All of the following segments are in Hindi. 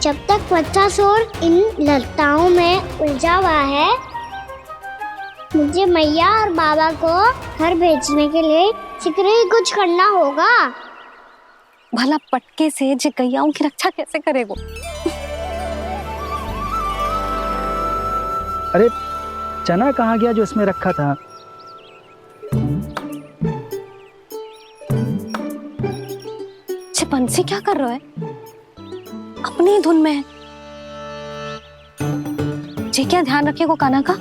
जब तक बच्चासुर इन लताओं में उलझा हुआ है, मुझे मैया और बाबा को घर भेजने के लिए शीघ्र ही कुछ करना होगा। भला पटके से गैयाओं की रक्षा कैसे करेगो? अरे चना कहाँ गया जो इसमें रखा था? बंसी क्या कर रहा है? अपनी धुन में है। जी क्या ध्यान रखिएगा कान्हा का।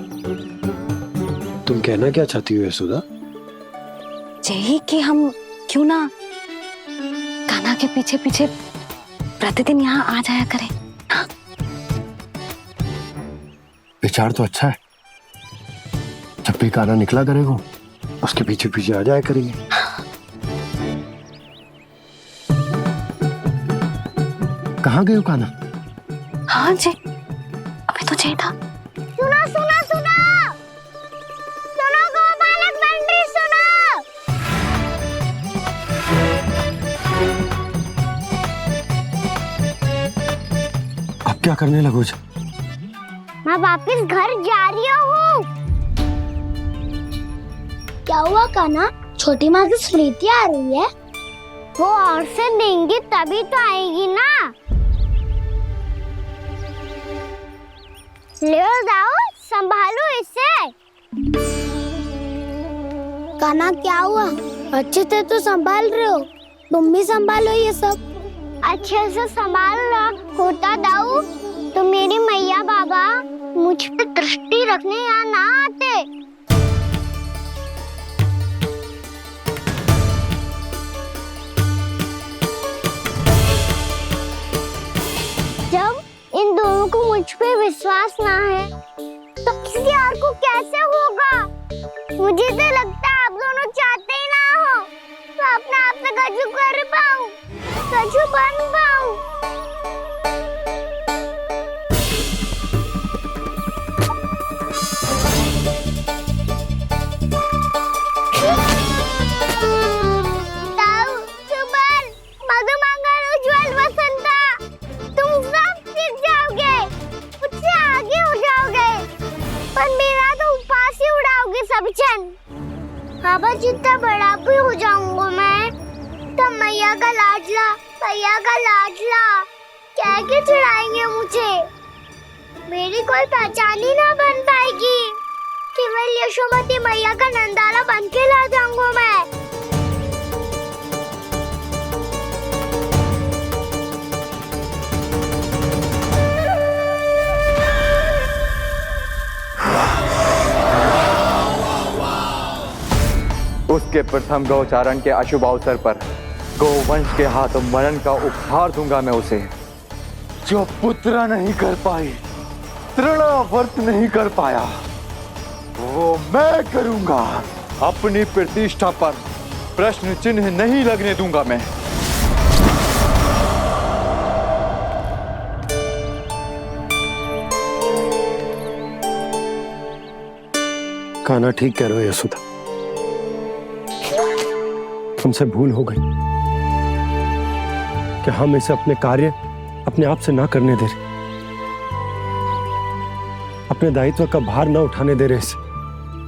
तुम कहना क्या चाहती हो यशोदा? यही कि हम क्यों ना कान्हा के पीछे पीछे प्रतिदिन यहाँ आ जाया करें। हाँ? विचार तो अच्छा है। जब भी कान्हा निकला करेगा उसके पीछे पीछे आ जाया करेंगे। कहाँ गए हो कान्हा? हाँ जी, अभी तो चाहिए था। सुनो सुनो सुनो सुनो गोपालक बंटी सुनो। अब क्या करने लगोगे? मैं वापस घर जा रही हूँ। क्या हुआ कान्हा? छोटी माँ की स्मृति आ रही है। वो और से देंगी तभी तो आएगी ना। ले जाओ, संभालो इसे। कान्हा क्या हुआ? अच्छे से तो संभाल रहे हो, तुम भी संभालो ये सब। अच्छे से संभाल लो होता दाऊ तो मेरी मैया बाबा मुझ पे दृष्टि रखने यहाँ ना आते। जब इन दोनों को मुझ पे विश्वास ना है तो किसी और को कैसे होगा? मुझे तो लगता है आप दोनों चाहते ही ना हो तो अपने आप से गजू कर पाऊं, गजू बन पाऊं। बाबा जितना बड़ा भी हो जाऊंगा मैं तो मैया का लाडला, भैया का लाडला क्या के चढ़ाएंगे मुझे। मेरी कोई पहचान ही ना बन पाएगी। केवल यशोमती मैया का नंदाला बन के ला जाऊंगा मैं। उसके प्रथम गौचारण के अशुभ अवसर पर गौवंश के हाथों मरण का उपहार दूंगा मैं उसे। जो पुत्र नहीं कर पाई, तृणावर्त नहीं कर पाया, वो मैं करूंगा। अपनी प्रतिष्ठा पर प्रश्न चिन्ह नहीं लगने दूंगा मैं। कान्हा ठीक कह रहे हो यशोदा, हमसे भूल हो गई कि हम इसे अपने कार्य अपने आप से ना करने दे रहे, अपने दायित्व का भार ना उठाने दे रहे इसे।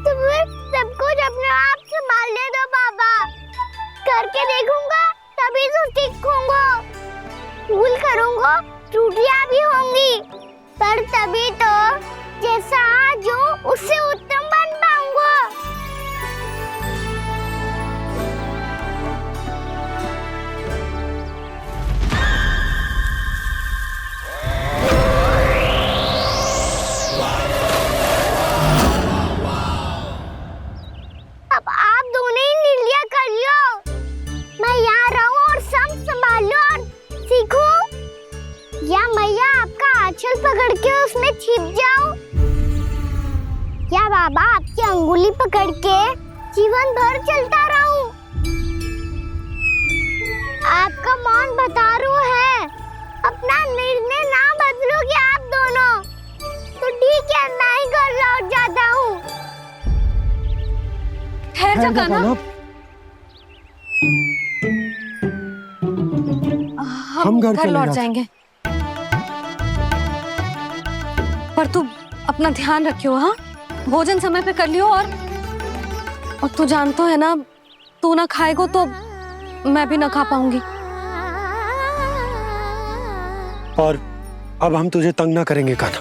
तो फिर सब कुछ अपने आप से संभालने दो बाबा। करके देखूंगा तभी तो सीखूंगा। भूल करूंगा, त्रुटियां भी होंगी, पर तभी तो जैसा आज हूं उससे उत्तम बन पाऊंगा। अब आप दोनों ही निर्णय कर लो। मैं यहाँ रहूं और सब संभालूं और सीखूं, या मैया आपका आंचल पकड़ के उसमें छिप जाऊं, या बाबा आपकी अंगुली पकड़ के जीवन भर चलता रहूं। आपका मौन बतारू है। अपना निर्णय ना बदलोगे आप दोनों तो ठीक है, मैं ही घर लौट जाता हूँ। ठहर जा कान्हा। हम घर लौट चले जाएंगे। पर तू अपना ध्यान रखियो, हाँ? भोजन समय पे कर लियो। और तू जानतो है ना, तू ना खाएगो तो मैं भी ना खा पाऊंगी। और अब हम तुझे तंग ना करेंगे कान्हा,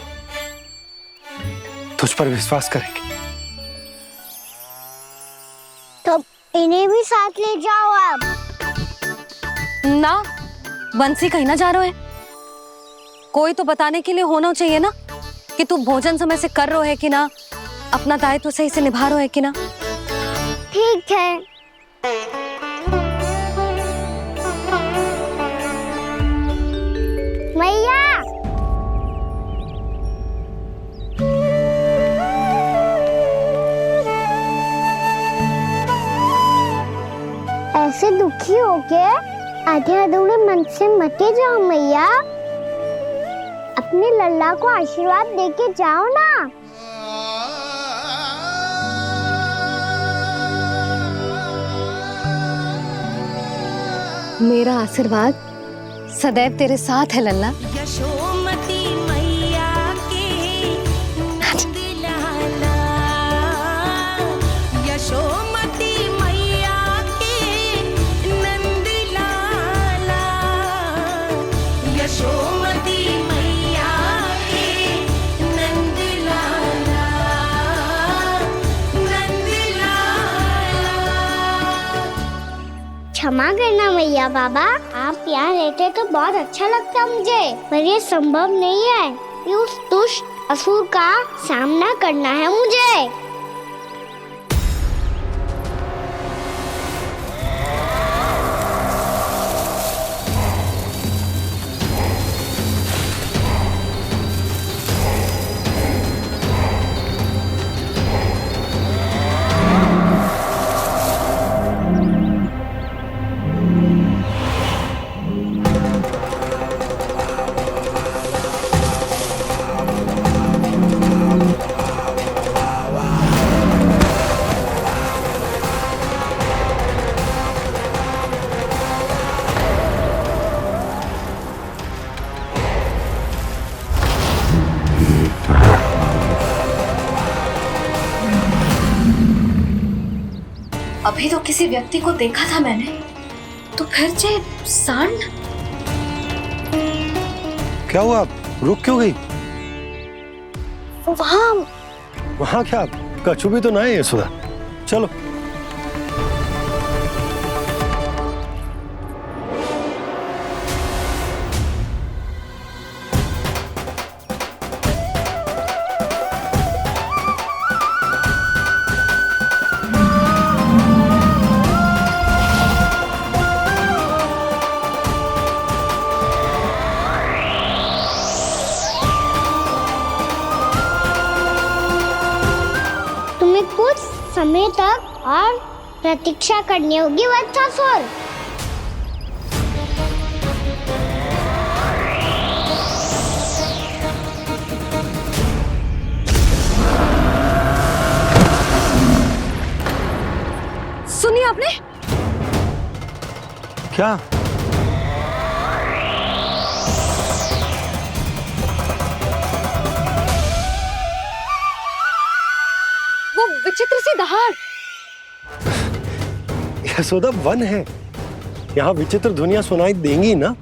तुझ पर विश्वास करेंगे। तो इन्हें भी साथ ले जाओ अब। ना, बंसी कहीं ना जा रहे है। कोई तो बताने के लिए होना चाहिए ना कि तू भोजन समय से कर रहा है कि ना, अपना दायित्व सही से निभा रहा है कि ना। ठीक है। मैया, ऐसे दुखी हो के आधे अधूरे मन से मत जाओ मैया। अपने लल्ला को आशीर्वाद देके जाओ ना। मेरा आशीर्वाद सदैव तेरे साथ है लल्ला। यशोमती मैया के नंद लाला, यशोमती मैया के नंद लाला, यशोमती मैया के नंद लाला, नंद लाला। क्षमा करना मैया बाबा, आप यहाँ रहते तो बहुत अच्छा लगता मुझे, पर ये संभव नहीं है कि उस दुष्ट असुर का सामना करना है मुझे। अभी तो किसी व्यक्ति को देखा था मैंने, तो फिर जे सांड। क्या हुआ, रुक क्यों गई? वहाँ क्या, कछु भी तो ना है यशोदा। चलो। तुम्हें कुछ समय तक और प्रतीक्षा करनी होगी वत्सासुर। सुनिए आपने? क्या? वो विचित्र सी दहाड़। यशोदा, वन है, यहाँ विचित्र ध्वनियां सुनाई देंगी ना।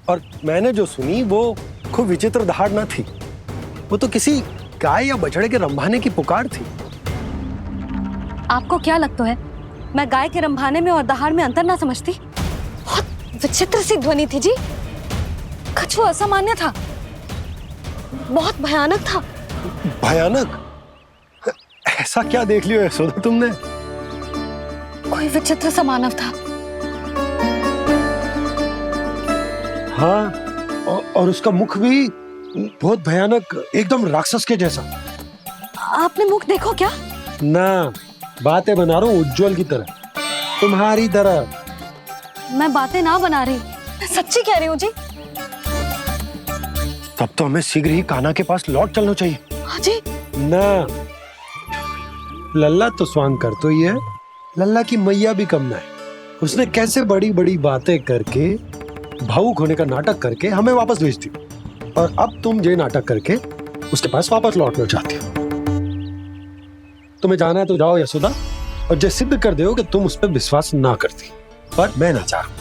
और मैंने जो सुनी वो खूब विचित्र दहाड़ ना थी, वो तो किसी गाय या बछड़े के रंभाने की पुकार थी। आपको क्या लगता है मैं गाय के रंभाने में और दहाड़ में अंतर ना समझती? बहुत विचित्र सी ध्वनि थी जी, कुछ असामान्य था, बहुत भयानक था। भयानक? ऐसा क्या देख लियो यशोदा तुमने? कोई विचित्र सा मानव था। हाँ, और उसका मुख भी बहुत भयानक, एकदम राक्षस के जैसा। आपने मुख देखो क्या? ना, बातें बना रहा हूँ उज्जवल की तरह, तुम्हारी तरह। मैं बातें ना बना रही, मैं सच्ची कह रही हूँ जी। तब तो हमें शीघ्र ही कान्हा के पास लौट चलना चाहिए। हाँ जी। ना, लल्ला तो स्वांग कर तो ही है, लल्ला की मैया भी कम ना है। उसने कैसे बड़ी बड़ी बातें करके, भावुक होने का नाटक करके हमें वापस भेज दी, और अब तुम ये नाटक करके उसके पास वापस लौटना चाहती हो। तुम्हें जाना है तो जाओ यशोदा, और जो सिद्ध कर दो कि तुम उस पर विश्वास ना करती। पर मैं ना चाहूं,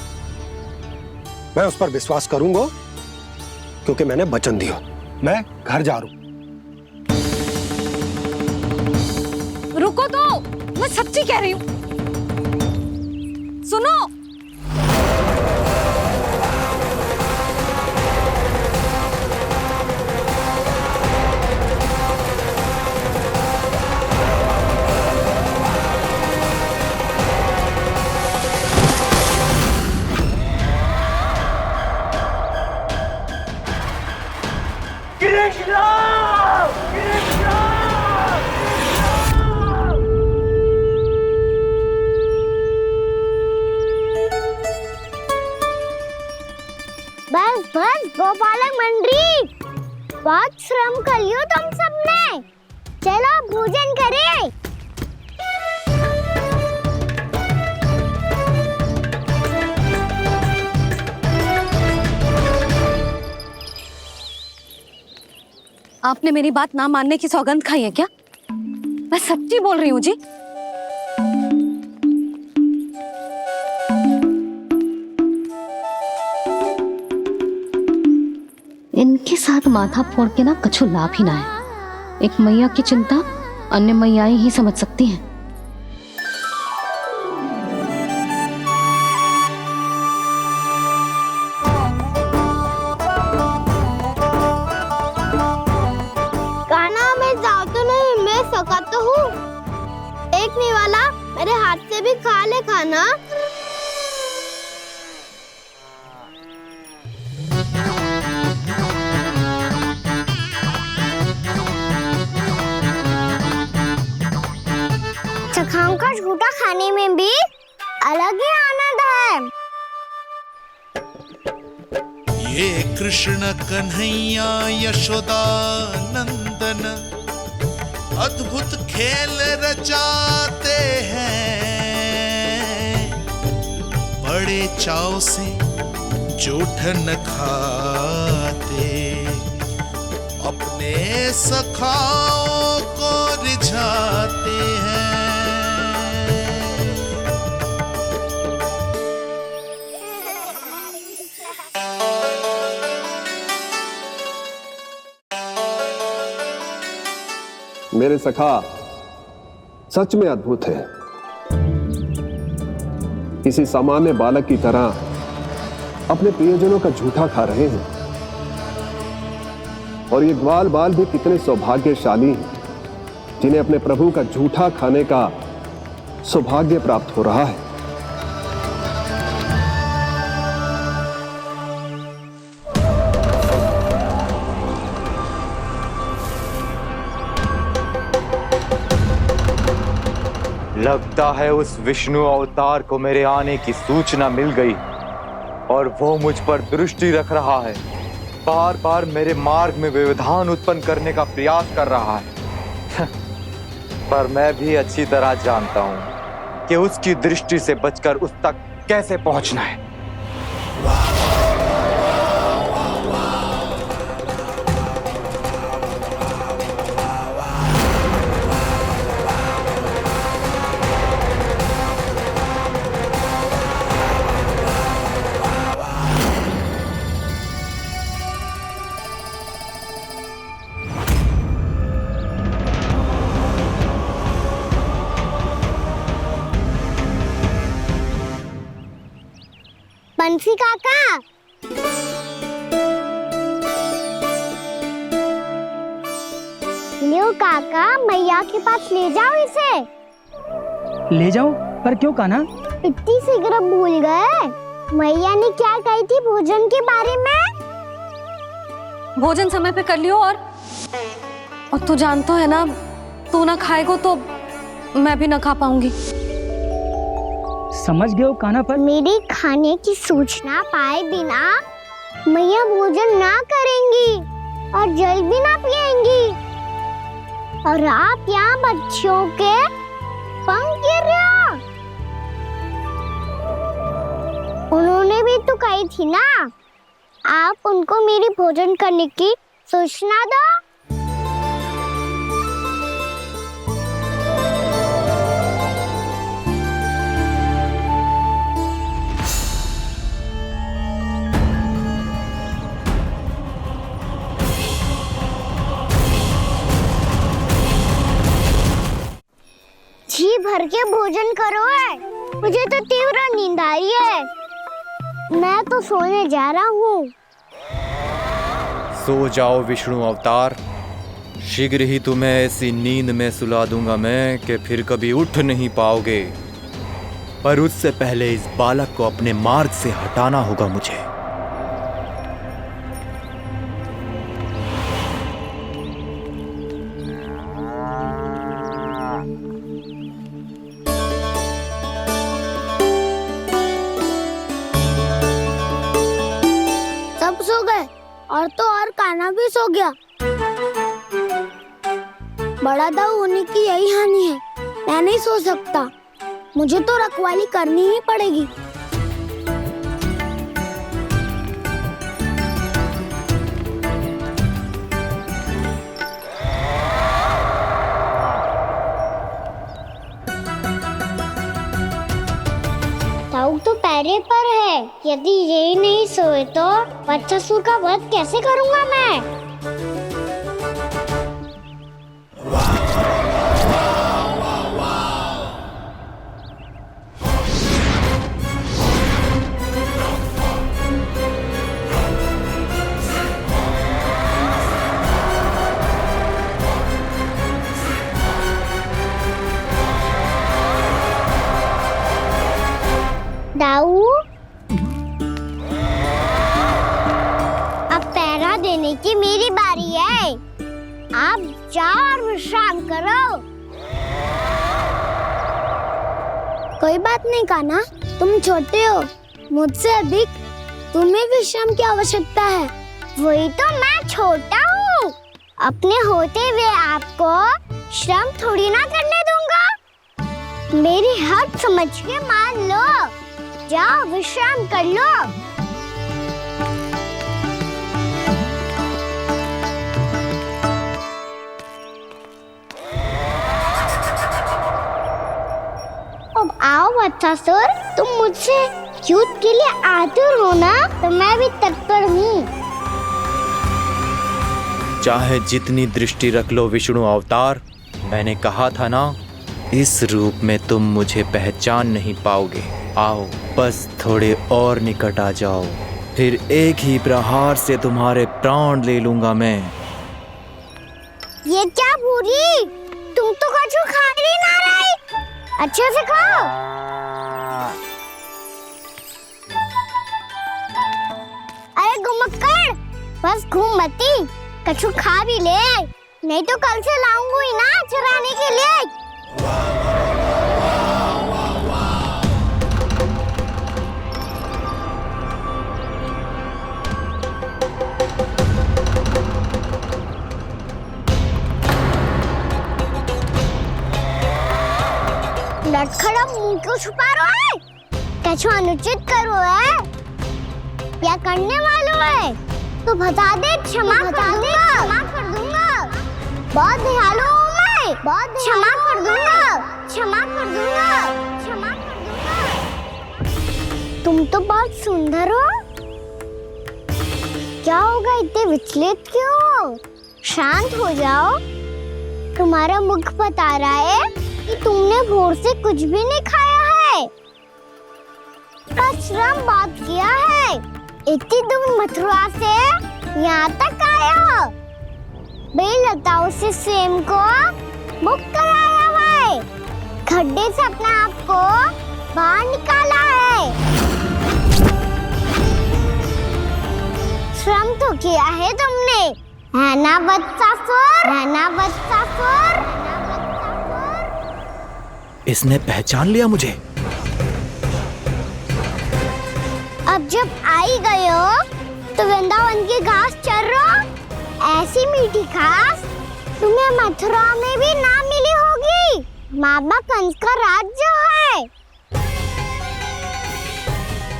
मैं उस पर विश्वास करूंगा क्योंकि मैंने वचन दिया। मैं घर जा रहा हूं। रुको तो, मैं सच्ची कह रही हूँ। सुनो, बस बस गोपालक मंडली, बहुत श्रम कर लियो तुम सबने। चलो भोजन करें। आपने मेरी बात ना मानने की सौगंध खाई है क्या? मैं सच्ची बोल रही हूँ जी। इनके साथ माथा फोड़ के ना कछु लाभ ही ना है। एक मैया की चिंता अन्य मैयाएं ही समझ सकती हैं। खाना मैं जाओ तो नहीं, मैं सका तो हूँ। एक नहीं वाला मेरे हाथ से भी खा ले खाना। चखाओं का झूठा खाने में भी अलग ही आनंद है। ये कृष्ण कन्हैया यशोदा नंदन अद्भुत खेल रचाते हैं, बड़े चाव से जूठन खाते, अपने सखाओं को रिझाते हैं। मेरे सखा सच में अद्भुत है। किसी सामान्य बालक की तरह अपने प्रियजनों का झूठा खा रहे हैं। और ये ग्वाल बाल भी कितने सौभाग्यशाली हैं जिन्हें अपने प्रभु का झूठा खाने का सौभाग्य प्राप्त हो रहा है। लगता है उस विष्णु अवतार को मेरे आने की सूचना मिल गई और वो मुझ पर दृष्टि रख रहा है। बार बार मेरे मार्ग में व्यवधान उत्पन्न करने का प्रयास कर रहा है। पर मैं भी अच्छी तरह जानता हूं कि उसकी दृष्टि से बचकर उस तक कैसे पहुंचना है। बंसी काका, लियो काका, मैया के पास ले जाओ इसे। ले जाऊं? पर क्यों कान्हा? इतनी शीघ्र भूल गए? मैया ने क्या कही थी भोजन के बारे में? भोजन समय पे कर लियो। और तू जानता है ना, तू ना खाएगो तो मैं भी ना खा पाऊंगी। समझ गए हो कान्हा? पर मेरे खाने की सूचना पाए बिना मैया भोजन ना करेंगी और जल भी ना पिएंगी। और आप यहाँ बच्चों के पंख गिर रहे हो। उन्होंने भी तो कही थी ना, आप उनको मेरी भोजन करने की सूचना दो। करके भोजन करो है। मुझे तो तीव्र नींद आई है। मैं तो सोने जा रहा हूँ। सो जाओ विष्णु अवतार, शीघ्र ही तुम्हें ऐसी नींद में सुला दूंगा मैं कि फिर कभी उठ नहीं पाओगे। पर उससे पहले इस बालक को अपने मार्ग से हटाना होगा मुझे। सब सो गए और तो और कान्हा भी सो गया। बड़ा दाऊ होने की यही हानि है। मैं नहीं सो सकता। मुझे तो रखवाली करनी ही पड़ेगी। ताऊ तो पैरे पर है। यदि यही नहीं सोए तो वत्सासुर का वध कैसे करूंगा मैं? दाऊ, अब पहरा देने की मेरी बारी है। आप जाओ और विश्राम करो। कोई बात नहीं कान्हा, तुम छोटे हो। मुझसे अधिक तुम्हें विश्राम की आवश्यकता है। वही तो, मैं छोटा हूँ। अपने होते हुए आपको श्रम थोड़ी ना करने दूंगा। मेरी हद समझ के मान लो। जाओ विश्राम कर लो। अब आओ वत्सासुर, तुम मुझसे युद्ध के लिए आतुर हो ना, तो मैं भी तत्पर हूँ। चाहे जितनी दृष्टि रख लो विष्णु अवतार, मैंने कहा था ना, इस रूप में तुम मुझे पहचान नहीं पाओगे। आओ, बस थोड़े और निकट आ जाओ, फिर एक ही प्रहार से तुम्हारे प्राण ले लूंगा मैं। ये क्या भूरी, तुम तो कछु खा ही ना रही। अच्छे से खाओ। अरे गुमक्कड़, बस घूम मती, कछु खा भी ले, नहीं तो कल से लाऊंगी ना चराने के लिए। लटखड़ा मुंह क्यों छुपा रहा है? कछु अनुचित करो है या करने वालों है तो बता दे, क्षमा कर दूंगा। बहुत दयालु हूँ मैं, बहुत क्षमा कर दूंगा। तुम तो बहुत सुंदर हो। क्या होगा, इतने विचलित क्यों हो? शांत हो जाओ। तुम्हारा मुख बता रहा है कि तुमने भोर से कुछ भी नहीं खाया है। श्रम बहुत किया है। इतनी दूर मथुरा से यहाँ तक आया हो। बेलताओं से स्वयं को मुक्त कराया हुआ है। खड्डे से अपने आप को बाहर निकाला है। श्रम तो किया है तुमने, है ना वत्सासुर? इसने पहचान लिया मुझे। अब जब आई गए हो तो वृंदावन की घास चर रहो। ऐसी मीठी घास तुम्हें मथुरा में भी ना मिली होगी। मामा कंस का राज्य है।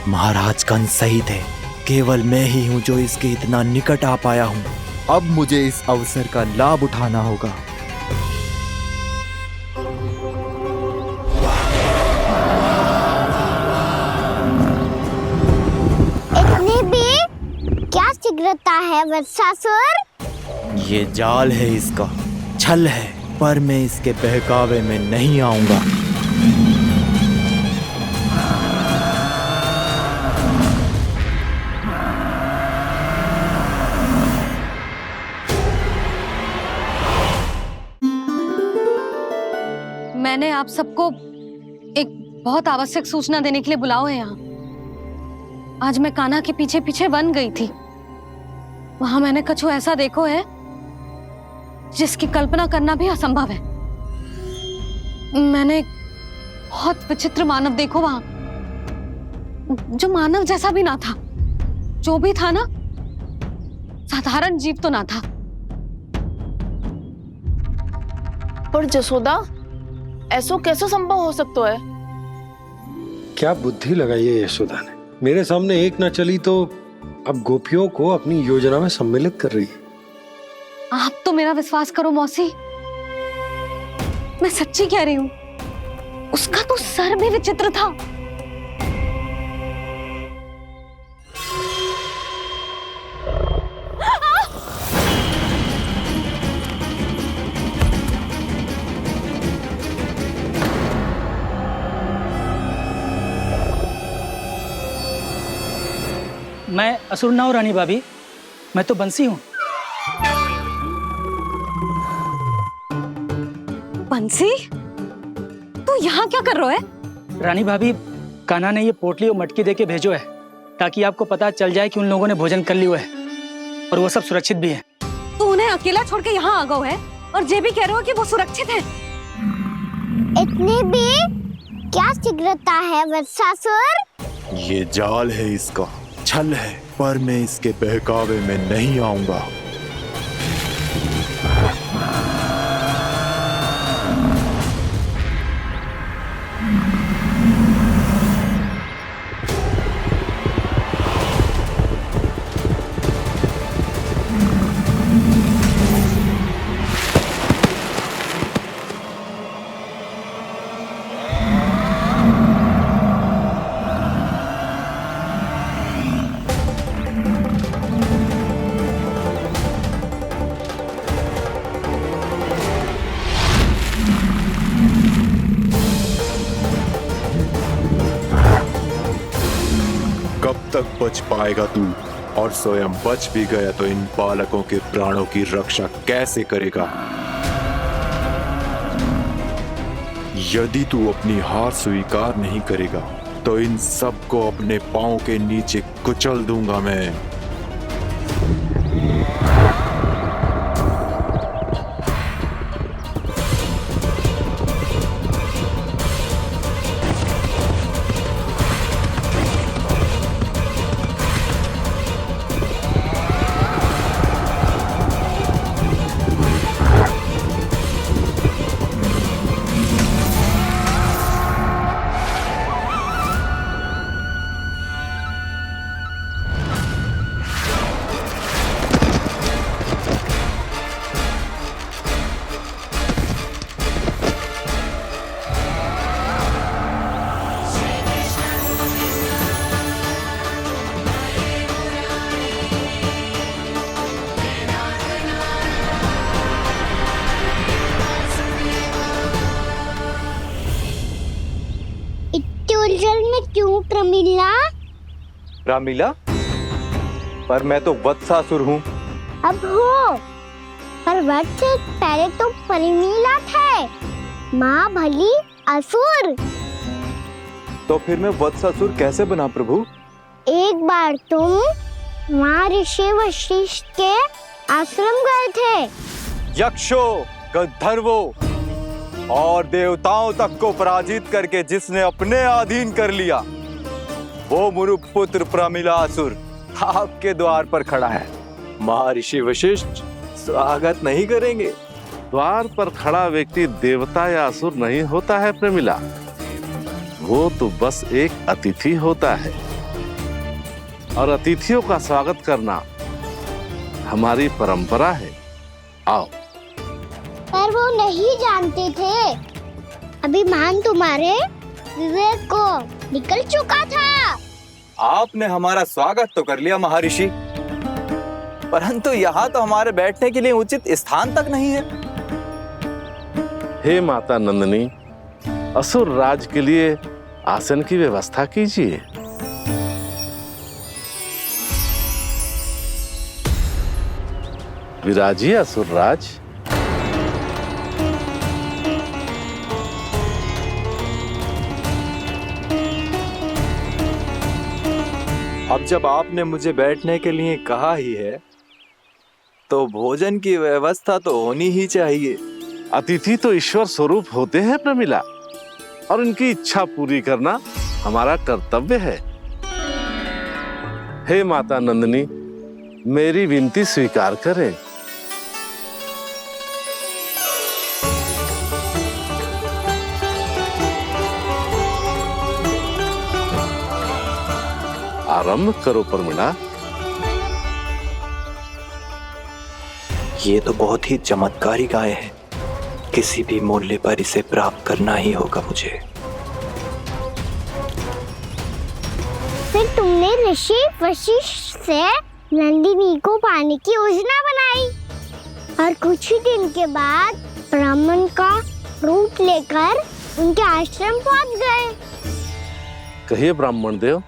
महाराज कंस सही थे, केवल मैं ही हूँ जो इसके इतना निकट आ पाया हूँ। अब मुझे इस अवसर का लाभ उठाना होगा। इतनी भी क्या शीघ्रता है वत्सासुर? ये जाल है इसका, छल है, पर मैं इसके बहकावे में नहीं आऊंगा। आप सबको एक बहुत आवश्यक सूचना देने के लिए बुलाओ है यहाँ। आज मैं कान्हा के पीछे पीछे वन गई थी। वहां मैंने कछु ऐसा देखो है जिसकी कल्पना करना भी असंभव है। मैंने बहुत विचित्र मानव देखो वहां, जो मानव जैसा भी ना था। जो भी था ना, साधारण जीव तो ना था। पर जसोदा, ऐसा कैसे संभव हो सकता है? क्या बुद्धि लगाई है यशोदा ने। मेरे सामने एक ना चली तो अब गोपियों को अपनी योजना में सम्मिलित कर रही है। आप तो मेरा विश्वास करो मौसी, मैं सच्ची कह रही हूं। उसका तो सर भी विचित्र था। मैं असुर ना हूँ रानी भाभी, मैं तो बंसी हूँ। बंसी, तू यहाँ क्या कर रहा है? रानी भाभी, कान्हा ने ये पोटली और मटकी देके भेजो है ताकि आपको पता चल जाए कि उन लोगों ने भोजन कर लिया है और वो सब सुरक्षित भी है। तू उन्हें अकेला छोड़ के यहाँ आ गया है और ये भी कह रहे हो कि वो सुरक्षित है। इतनी भी क्या शीघ्रता है वत्सासुर? ये जाल है, इसका छल है, पर मैं इसके बहकावे में नहीं आऊंगा। कब तक बच पाएगा तू? और स्वयं बच भी गया तो इन बालकों के प्राणों की रक्षा कैसे करेगा? यदि तू अपनी हार स्वीकार नहीं करेगा तो इन सबको अपने पांव के नीचे कुचल दूंगा मैं। उलझन में क्यों प्रमिला? रामीला, पर मैं तो वत्सासुर हूँ। अब हो, पर वक्त से पहले तो प्रमिला थे। माँ भली असुर। तो फिर मैं वत्सासुर कैसे बना प्रभु? एक बार तुम माँ ऋषि वशिष्ठ के आश्रम गए थे। यक्षो, गंधर्वों और देवताओं तक को पराजित करके जिसने अपने अधीन कर लिया, वो मुरुपुत्र प्रमिलासुर आपके द्वार पर खड़ा है। महर्षि वशिष्ठ स्वागत नहीं करेंगे? द्वार पर खड़ा व्यक्ति देवता या असुर नहीं होता है प्रमिला, वो तो बस एक अतिथि होता है और अतिथियों का स्वागत करना हमारी परंपरा है। आओ। पर वो नहीं जानते थे। अभिमान तुम्हारे विवेक को निकल चुका था। आपने हमारा स्वागत तो कर लिया महर्षि, परंतु यहाँ तो हमारे बैठने के लिए उचित स्थान तक नहीं है। हे माता नंदिनी, असुर राज के लिए आसन की व्यवस्था कीजिए। विराजिए असुर राज। अब जब आपने मुझे बैठने के लिए कहा ही है तो भोजन की व्यवस्था तो होनी ही चाहिए। अतिथि तो ईश्वर स्वरूप होते हैं प्रमिला, और इनकी इच्छा पूरी करना हमारा कर्तव्य है। हे माता नंदिनी, मेरी विनती स्वीकार करें। आरंभ करो प्रमिला। ये तो बहुत ही चमत्कारी गाय है, किसी भी मूल्य पर इसे प्राप्त करना ही होगा मुझे। फिर तुमने ऋषि वशिष्ठ से नंदिनी को पाने की योजना बनाई और कुछ ही दिन के बाद ब्राह्मण का रूप लेकर उनके आश्रम पहुंच गए। कहिए ब्राह्मण देव,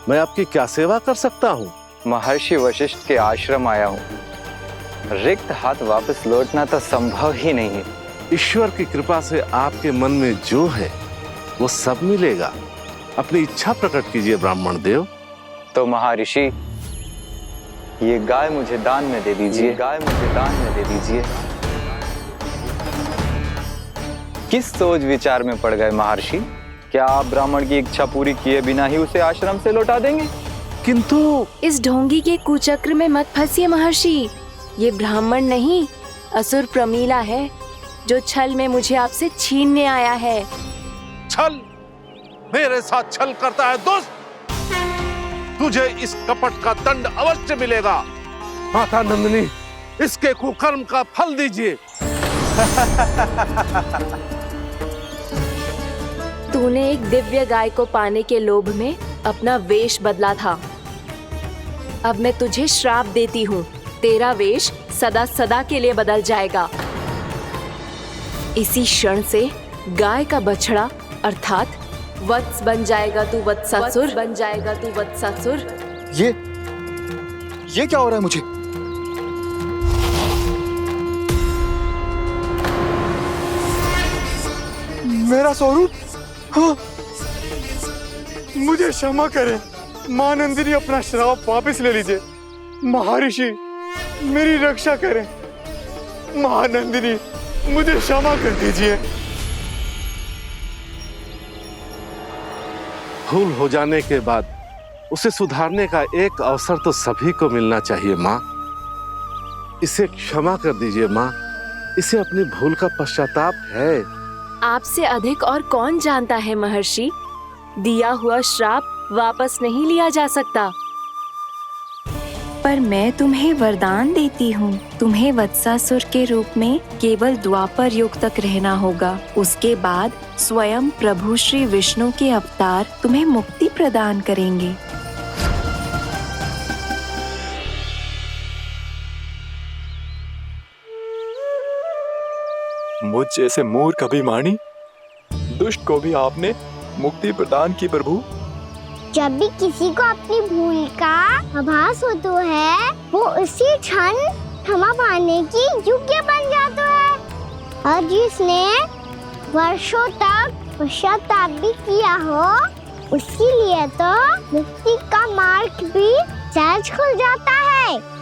मैं आपकी क्या सेवा कर सकता हूँ? महर्षि वशिष्ठ के आश्रम आया हूँ। रिक्त हाथ वापस लौटना तो संभव ही नहीं है। ईश्वर की कृपा से आपके मन में जो है वो सब मिलेगा। अपनी इच्छा प्रकट कीजिए ब्राह्मण देव। तो महर्षि, ये गाय मुझे दान में दे दीजिए। गाय मुझे दान में दे दीजिए। किस सोच विचार में पड़ गए महर्षि? क्या आप ब्राह्मण की इच्छा पूरी किए बिना ही उसे आश्रम से लौटा देंगे? किंतु इस ढोंगी के कुचक्र में मत फंसिए महर्षि। ये ब्राह्मण नहीं, असुर प्रमीला है, जो छल में मुझे आपसे छीनने आया है। छल? मेरे साथ छल करता है दुष्ट? तुझे इस कपट का दंड अवश्य मिलेगा। माता नंदिनी, इसके कुकर्म का फल दीजिए। तूने एक दिव्य गाय को पाने के लोभ में अपना वेश बदला था। अब मैं तुझे श्राप देती हूँ, तेरा वेश सदा सदा के लिए बदल जाएगा। इसी क्षण से गाय का बछड़ा अर्थात वत्स बन जाएगा तू वत्सासुर। बन जाएगा तू वत्सासुर। ये क्या हो रहा है मुझे? मेरा स्वरूप? हाँ। मुझे क्षमा करें मां नंदिनी, अपना श्राप वापस ले लीजिए। महर्षि, मेरी रक्षा करें। महानंदिनी, मुझे क्षमा कर दीजिए। भूल हो जाने के बाद उसे सुधारने का एक अवसर तो सभी को मिलना चाहिए माँ। इसे क्षमा कर दीजिए माँ, इसे अपनी भूल का पश्चाताप है। आपसे अधिक और कौन जानता है महर्षि, दिया हुआ श्राप वापस नहीं लिया जा सकता। पर मैं तुम्हें वरदान देती हूँ, तुम्हें वत्सासुर के रूप में केवल द्वापर युग तक रहना होगा। उसके बाद स्वयं प्रभु श्री विष्णु के अवतार तुम्हें मुक्ति प्रदान करेंगे। मुझ जैसे मूर्ख अभिमानी दुष्ट को भी आपने मुक्ति प्रदान की प्रभु। जब भी किसी को अपनी भूल का आभास होता है, वो उसी क्षण क्षमा पाने की योग्य बन जाता है। और जिसने वर्षों तक पश्चाताप भी किया हो, उसके लिए तो मुक्ति का मार्ग भी सहज खुल जाता है।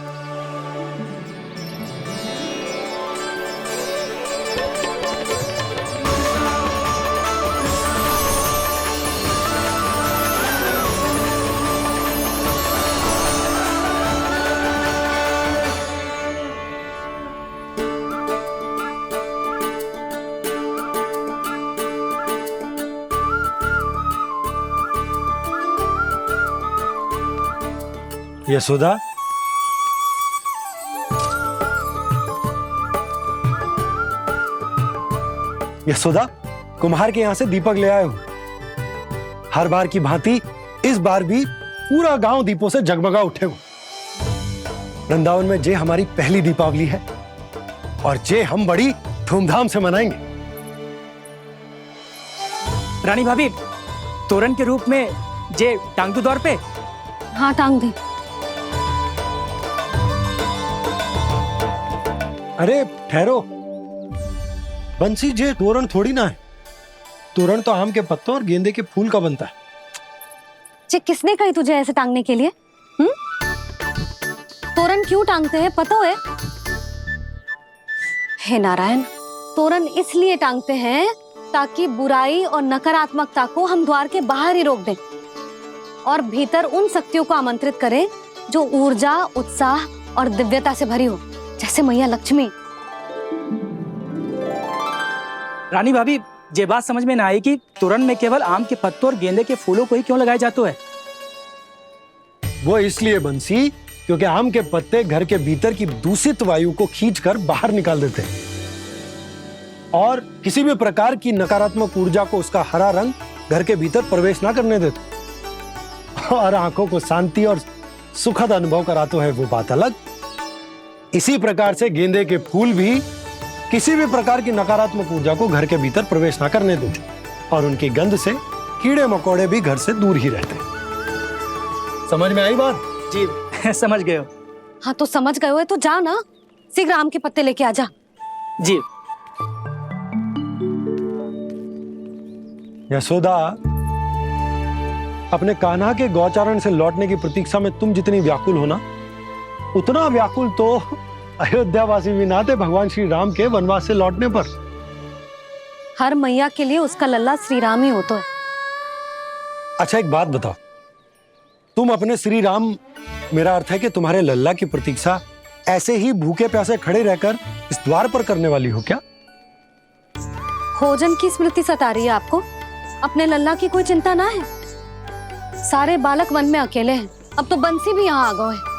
यशोदा, यशोदा, कुम्हार के यहाँ से दीपक ले आया हूं। हर बार की भांति इस बार भी पूरा गांव दीपों से जगमगा उठे हो। वृंदावन में जे हमारी पहली दीपावली है और जे हम बड़ी धूमधाम से मनाएंगे। रानी भाभी, तोरण के रूप में जे टांग दो दौर पे। हाँ, टांग दे। अरे ठहरो, बंसी, जे तोरण थोड़ी ना है। तोरण तो आम के पत्तों और गेंदे के फूल का बनता है। जे किसने कही तुझे ऐसे टांगने के लिए? तोरण क्यों टांगते हैं पता है? हे नारायण, तोरण इसलिए टांगते हैं ताकि बुराई और नकारात्मकता को हम द्वार के बाहर ही रोक दें और भीतर उन शक्तियों को आमंत्रित करें जो ऊर्जा, उत्साह और दिव्यता से भरी हो, जैसे मैया लक्ष्मी। रानी भाभी, ये बात समझ में ना आई कि तोरण में केवल आम के पत्तों और गेंदे के फूलों को ही क्यों लगाया जाता है? वो इसलिए बंसी, क्योंकि आम के पत्ते घर के भीतर की दूषित वायु को खींचकर बाहर निकाल देते हैं और किसी भी प्रकार की नकारात्मक ऊर्जा को उसका हरा रंग घर के भीतर प्रवेश ना करने देते और आंखों को शांति और सुखद अनुभव कराते है, वो बात अलग। इसी प्रकार से गेंदे के फूल भी किसी भी प्रकार की नकारात्मक ऊर्जा को घर के भीतर प्रवेश ना करने देते और उनकी गंध से कीड़े मकोड़े भी घर से दूर ही रहते। समझ में आई बात? जी समझ गए हो। हाँ तो समझ गए हो तो जा ना, शीघ्र आम के पत्ते लेके आ जा। जी। यशोदा, अपने कान्हा के गौचारण से लौटने की प्रतीक्षा में तुम जितनी व्याकुल हो ना, उतना व्याकुल तो अयोध्यावासी भी ना थे भगवान श्री राम के वनवास से लौटने पर। हर मैया के लिए उसका लल्ला श्री राम ही होता है। अच्छा एक बात बताओ, तुम अपने श्री राम, मेरा अर्थ है कि तुम्हारे लल्ला की प्रतीक्षा ऐसे ही भूखे प्यासे खड़े रहकर इस द्वार पर करने वाली हो क्या? भोजन की स्मृति सता रही है आपको? अपने लल्ला की कोई चिंता ना है। सारे बालक वन में अकेले हैं, अब तो बंसी भी यहाँ आ गए हैं।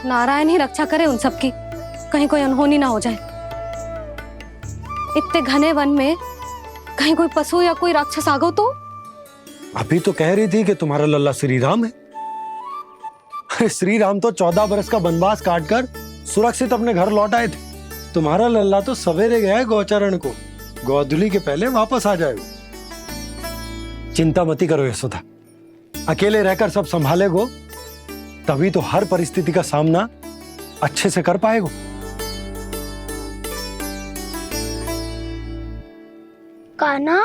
नारायण ही रक्षा करे उन सबकी, कहीं कोई अनहोनी ना हो जाए। इतने घने वन में कहीं कोई पशु या कोई राक्षस आ गो तो? अभी तो कह रही थी कि तुम्हारा लल्ला श्री राम है। अरे श्री राम तो 14 बरस का वनवास काटकर सुरक्षित अपने घर लौट आए थे। तुम्हारा लल्ला तो सवेरे गया है गौचरण को, गोधूली के पहले वापस आ जाएगा। चिंता मती करो यशोदा, अकेले रहकर सब संभालेगो तभी तो हर परिस्थिति का सामना अच्छे से कर पाएगो। कान्हा,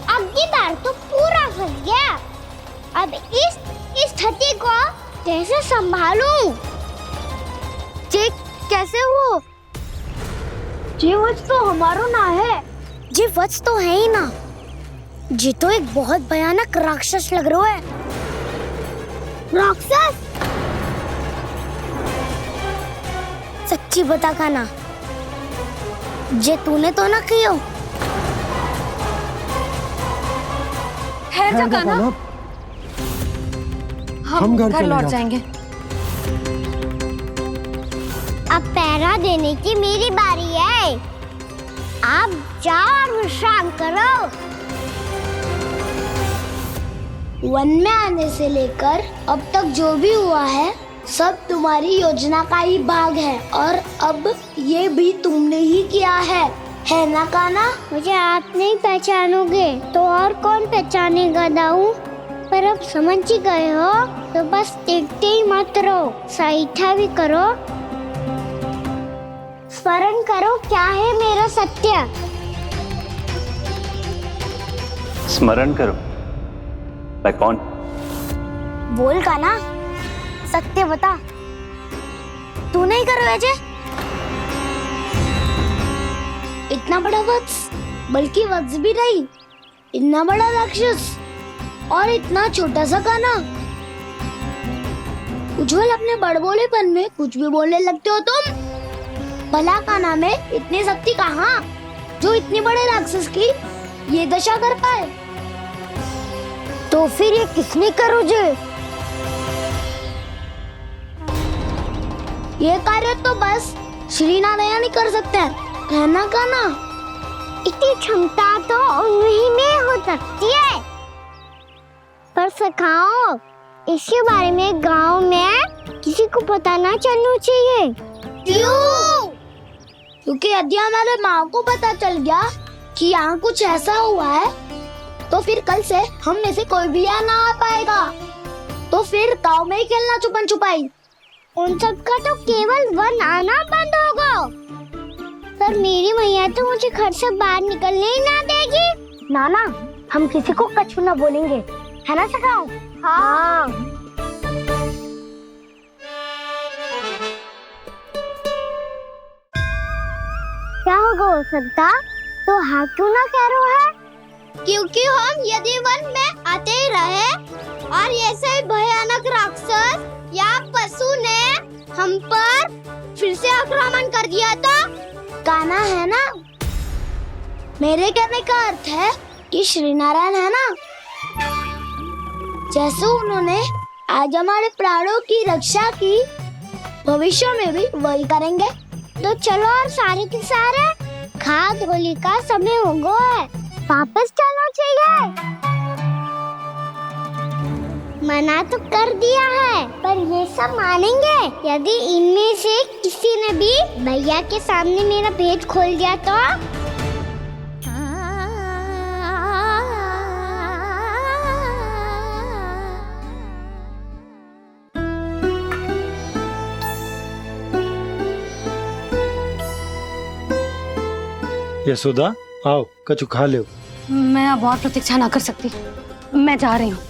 अब की बार तो पूरा फंस गया। अब इस स्थिति को कैसे संभालूं? जी कैसे हो? जी वत्स तो हमारो ना है। जी वत्स तो है ही ना। जी तो एक बहुत भयानक राक्षस लग रहा है। राक्षस? सच्ची बता कान्हा, जे तूने तो ना कियो? ठहर जा कान्हा, हम घर लौट जाएंगे। अब पहरा देने की मेरी बारी है। आप जाओ और विश्राम करो। वन में आने से लेकर अब तक जो भी हुआ है सब तुम्हारी योजना का ही भाग है और अब ये भी तुमने ही किया है ना कान्हा? मुझे आप नहीं पहचानोगे तो और कौन पहचानेगा दाऊ? पर अब समझ ही गए हो तो बस देखते ही मत रहो, सहीठा भी करो। स्मरण करो क्या है मेरा सत्य। स्मरण करो? मैं कौन? बोल कान्हा, सत्य बता। तू नहीं करो अजय? इतना बड़ा वत्स, बल्कि वत्स भी नहीं, इतना बड़ा राक्षस और इतना छोटा सा कान्हा। उज्जवल अपने बड़बोलेपन में कुछ भी बोलने लगते हो तुम। भला कान्हा में इतनी शक्ति कहाँ जो इतने बड़े राक्षस की ये दशा कर पाए? तो फिर ये किसने करो जे? ये कार्य तो बस श्री नारायण ही कर सकते हैं, है ना कान्हा? इतनी क्षमता तो उन्हीं में हो सकती है, पर सखाओ इसके बारे में गांव में किसी को पता ना चलना चाहिए। क्यों? क्योंकि यदि हमारे माँ को पता चल गया कि यहाँ कुछ ऐसा हुआ है तो फिर कल से हम में से कोई भी यहाँ ना आ पाएगा। तो फिर गांव में ही खेलना छुपन छुपाई। उन सब का तो केवल वन आना बंद होगा। पर मेरी मैया तो मुझे घर से बाहर निकलने ही ना देगी। नाना, हम किसी को कछु ना बोलेंगे, है ना सखाओ? हाँ। क्या होगा हो सकता? तो हाँ क्यों ना कह रहा है? क्योंकि हम यदि वन में आते ही रहे और ऐसे भयानक राक्षस या पशु ने हम पर फिर से आक्रमण कर दिया तो कान्हा है ना, मेरे कहने का अर्थ है कि श्री नारायण है ना, जैसे उन्होंने आज हमारे प्राणों की रक्षा की, भविष्य में भी वही करेंगे। तो चलो और सारे के सारे खाद होली का समय हो गया है, वापस चलना चाहिए। मना तो कर दिया है, पर ये सब मानेंगे यदि इनमें से किसी ने भी भैया के सामने मेरा पेट खोल दिया तो? यशोदा, आओ कछु खा लो। मैं अब और प्रतीक्षा ना कर सकती, मैं जा रही हूँ।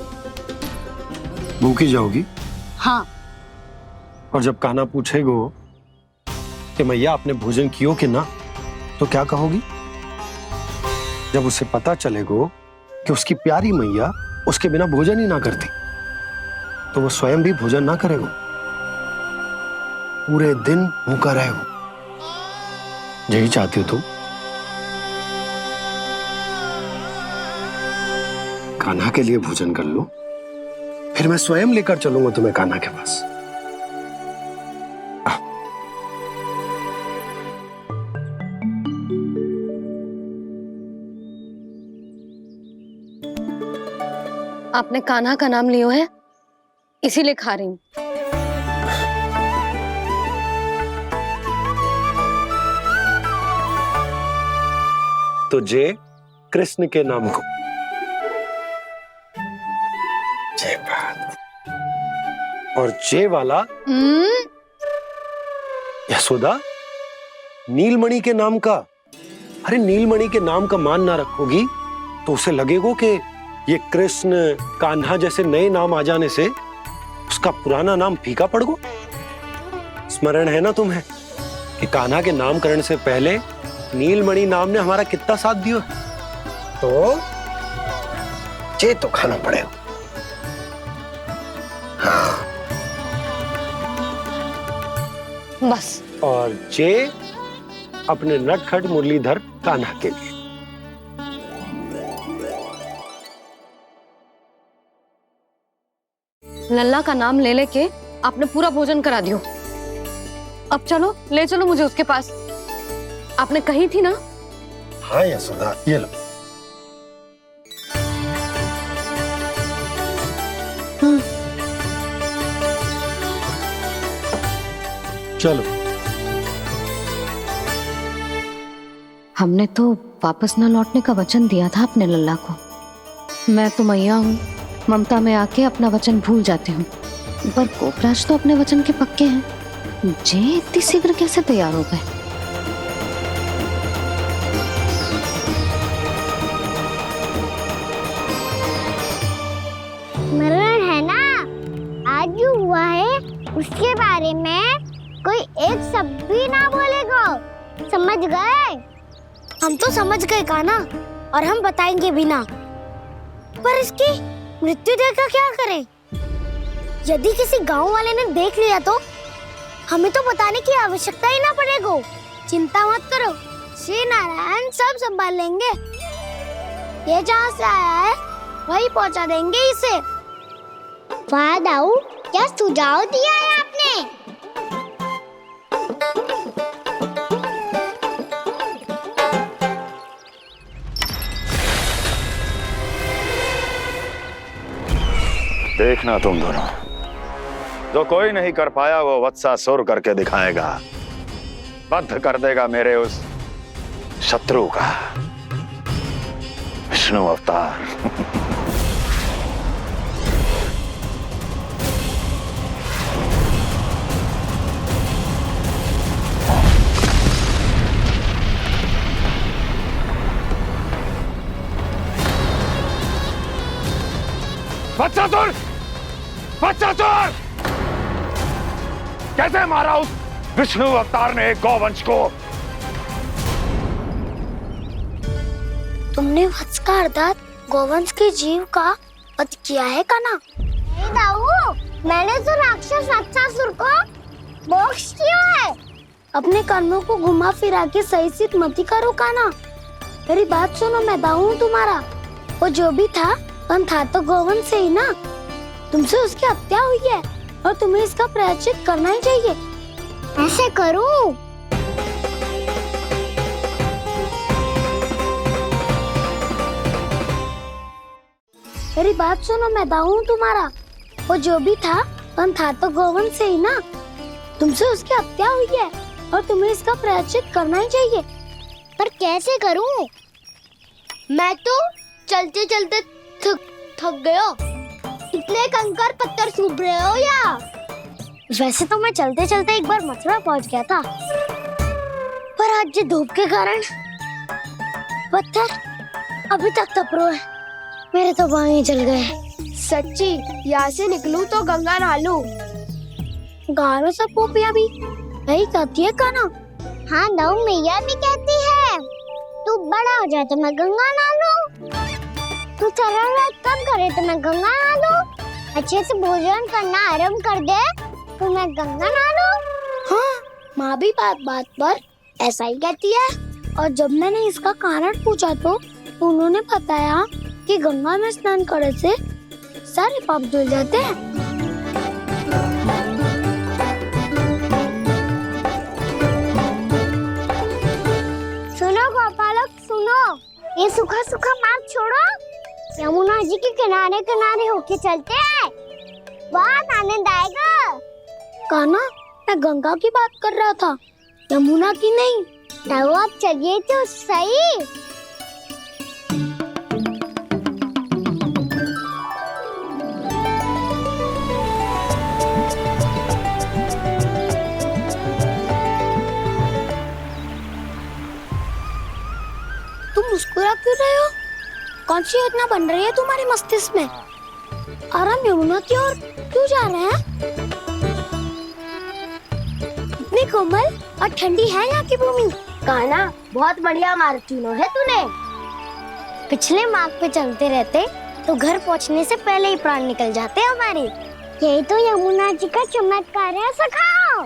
भूखी जाओगी? हाँ। और जब कान्हा पूछेगो कि मैया आपने भोजन कियो कि ना, तो क्या कहोगी? जब उसे पता चलेगो कि उसकी प्यारी मैया उसके बिना भोजन ही ना करती, तो वो स्वयं भी भोजन ना करेगो, पूरे दिन भूखा रहेगो। यही चाहती हो तुम? कान्हा के लिए भोजन कर लो, फिर मैं स्वयं लेकर चलूंगा तुम्हें कान्हा के पास। आपने कान्हा का नाम लियो है, इसीलिए खा रही हूँ। तो जय कृष्ण के नाम को। जय बात। और जय वाला यशोदा, नीलमणि के नाम का। अरे नीलमणि के नाम का मान ना रखोगी तो उसे लगेगा कि ये कृष्ण कान्हा जैसे नए नाम आ जाने से उसका पुराना नाम फीका पड़ गो। स्मरण है ना तुम्हें कि कान्हा के नामकरण से पहले नीलमणि नाम ने हमारा कितना साथ दिया? तो जे तो खाना पड़ेगा। हाँ। बस। और जे अपने नटखट मुरलीधर कान्हा के लिए। लल्ला का नाम ले लेके आपने पूरा भोजन करा दियो। अब चलो, ले चलो मुझे उसके पास। आपने कही थी ना? हाँ यशोदा, ये लो। चलो। हमने तो वापस न लौटने का वचन दिया था अपने लल्ला को। मैं तो मैया हूँ, ममता में आके अपना वचन भूल जाती हूँ, पर गोपराज तो अपने वचन के पक्के हैं। जे इतनी शीघ्र कैसे तैयार हो गए? मरण है ना, आज जो हुआ है उसके बारे में कोई एक शब्द भी ना बोलेगा, समझ गए? हम तो समझ गए कान्हा, और हम बताएंगे भी ना। पर इसकी मृत्यु देखकर क्या करें? यदि किसी गांव वाले ने देख लिया तो हमें तो बताने की आवश्यकता ही ना पड़ेगा। चिंता मत करो, श्री नारायण सब संभाल लेंगे। ये जहाँ से आया है वही पहुँचा देंगे इसे। वाह दाऊ, क्या सुझाव दिया है आपने? देखना तुम दोनों, जो कोई नहीं कर पाया वो वत्सासुर करके दिखाएगा, बद्ध कर देगा मेरे उस शत्रु का विष्णु अवतार। वत्सासुर! वत्सासुर! कैसे मारा उस विष्णु अवतार ने गौवंश को? तुमने वत्स का अर्थात गोवंश के जीव का वध किया है काना? नहीं दाऊ, मैंने तो राक्षस वत्सासुर को मोक्ष किया है। अपने कर्मों को घुमा फिरा के सही सिद्ध मत करो काना। मेरी बात सुनो, मैं दाऊ हूँ तुम्हारा। वो जो भी था था तो गोवंश से ही ना। तुमसे उसकी हत्या हुई है और तुम्हें इसका प्रायश्चित करना ही चाहिए। ऐसे करूं? मेरी बात सुनो, मैं दाऊ हूँ तुम्हारा। वो जो भी था तो गोवंश से ही ना। तुमसे उसकी हत्या हुई है और तुम्हें इसका प्रायश्चित करना ही चाहिए। पर कैसे करूं? मैं तो चलते चलते थक गया। इतने कंकर पत्थर सूख रहे हो या? वैसे तो मैं चलते चलते एक बार मथुरा पहुंच गया था, पर आज ये धूप के कारण पत्थर अभी तक तप रहे हैं। मेरे तो बाएं जल गए। सच्ची, यहाँ से निकलूं तो गंगा नहा लूं। गारों से पोपिया भी वही कहती है काना। हाँ दाऊ, मैया भी कहती है तू बड़ा हो जाए तो मैं गंगा नहा लूं, तू चरण व्रत कम करे तो मैं गंगा नहा लूं, अच्छे से भोजन करना आरंभ कर दे तो मैं गंगा नहा लूं। हाँ, माँ भी बात बात पर ऐसा ही कहती है। और जब मैंने इसका कारण पूछा तो उन्होंने बताया कि गंगा में स्नान करने से सारे पाप धुल जाते हैं। सुनो गोपालक, सुनो, ये सूखा सूखा मार्ग छोड़ो, यमुना जी के किनारे किनारे होके चलते हैं, बहुत आनंद आएगा। काना, मैं गंगा की बात कर रहा था, यमुना की नहीं। तो आप चलिए तो सही। तुम मुस्कुरा क्यों रहे हो? कौन सी योजना बन रही है तुम्हारे मस्तिष्क में? और हम यमुना की ओर क्यों जा रहे हैं? इतनी कोमल और ठंडी है यहाँ की भूमि। काना, बहुत बढ़िया मार्ग चुना है तूने। पिछले मार्ग पे चलते रहते तो घर पहुँचने से पहले ही प्राण निकल जाते हमारे। यही तो यमुना जी का चमत्कार है सखाओ।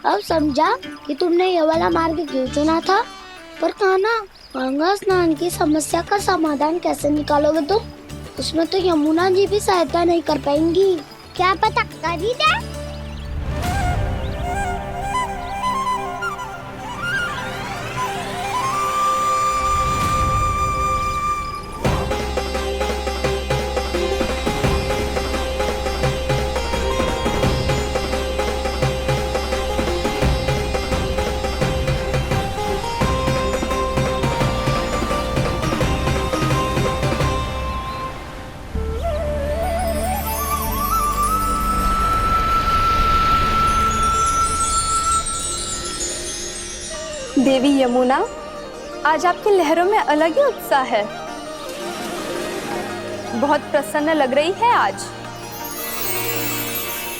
अब समझा कि तुमने ये वाला मार्ग क्यों चुना था। पर काना, गंगा स्नान की समस्या का समाधान कैसे निकालोगे तुम? उसमें तो यमुना जी भी सहायता नहीं कर पाएंगी। क्या पता कर ही दे। देवी यमुना, आज आपकी लहरों में अलग ही उत्साह है। बहुत प्रसन्न लग रही है आज।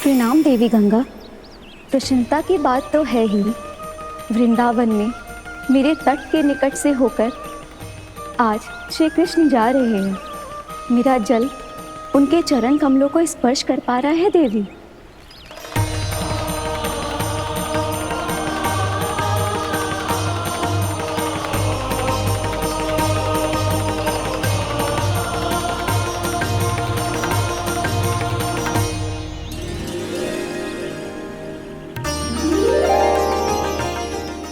प्रणाम देवी गंगा। प्रसन्नता की बात तो है ही। वृंदावन में मेरे तट के निकट से होकर आज श्री कृष्ण जा रहे हैं। मेरा जल उनके चरण कमलों को स्पर्श कर पा रहा है देवी।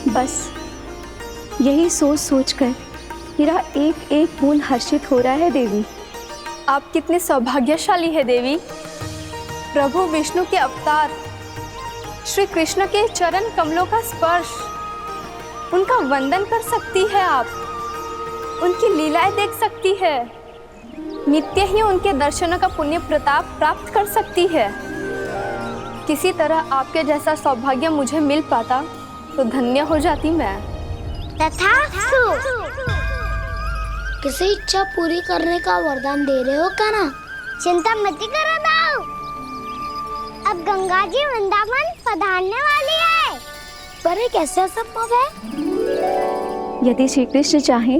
बस यही सोच सोचकर मेरा एक एक बूंद हर्षित हो रहा है देवी। आप कितने सौभाग्यशाली है देवी। प्रभु विष्णु के अवतार श्री कृष्ण के चरण कमलों का स्पर्श, उनका वंदन कर सकती है आप, उनकी लीलाएं देख सकती है, नित्य ही उनके दर्शनों का पुण्य प्रताप प्राप्त कर सकती है। किसी तरह आपके जैसा सौभाग्य मुझे मिल पाता तो धन्य हो जाती मैं। तथास्तु। किसी इच्छा पूरी करने का वरदान दे रहे हो क्या ना? चिंता मत करो दाऊ, अब गंगा जी वृंदावन पधारने वाली है। पर ये कैसे संभव है? यदि श्री कृष्ण चाहे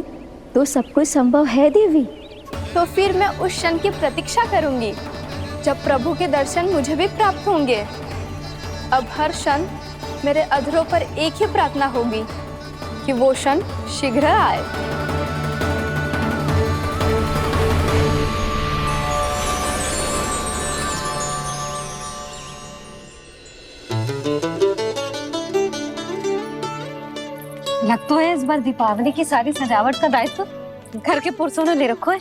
तो सब कुछ संभव है देवी। तो फिर मैं उस क्षण की प्रतीक्षा करूंगी जब प्रभु के दर्शन मुझे भी प्राप्त होंगे। अब हर क्षण मेरे अधरों पर एक ही प्रार्थना होगी कि वो क्षण शीघ्र आए। लग तो है इस बार दीपावली की सारी सजावट का दायित्व घर के पुरुषों ने ले रखो है।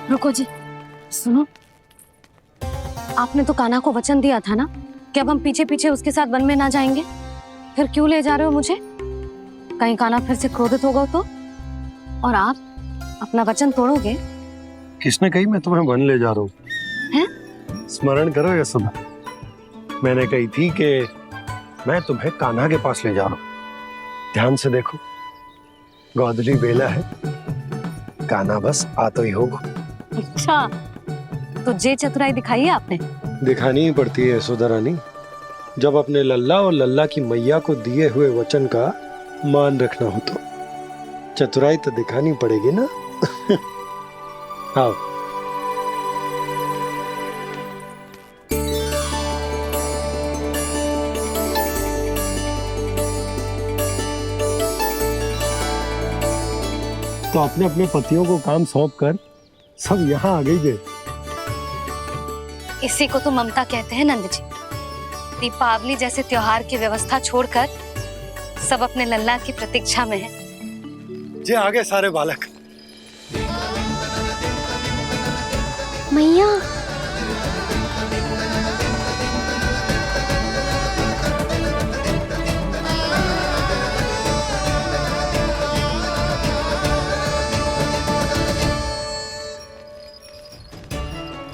रुको जी, सुनो, आपने तो कान्हा को वचन दिया था ना कि अब हम पीछे पीछे उसके साथ वन में ना जाएंगे, फिर क्यों ले जा रहे हो मुझे? कहीं कान्हा फिर से क्रोधित होगा तो? और आप अपना वचन तोड़ोगे? किसने कही मैं तुम्हें वन ले जा रहा हूँ? हैं? स्मरण करो यशोदा, मैंने कही थी कि मैं तुम्हें कान्हा के पास ले जा रहा हूँ। ध्यान से देखो, गोधली बेला है, कान्हा बस आ तो ही होगा। अच्छा, तो जे चतुराई दिखाई है आपने? दिखानी ही पड़ती है यशोदा रानी, जब अपने लल्ला और लल्ला की मैया को दिए हुए वचन का मान रखना हो तो चतुराई तो दिखानी पड़ेगी ना। आओ। तो अपने अपने पतियों को काम सौंप कर सब यहाँ आ गई। इसी को तो ममता कहते हैं नंद जी। दीपावली जैसे त्योहार की व्यवस्था छोड़कर सब अपने लल्ला की प्रतीक्षा में हैं। जे आगे सारे बालक। मैया,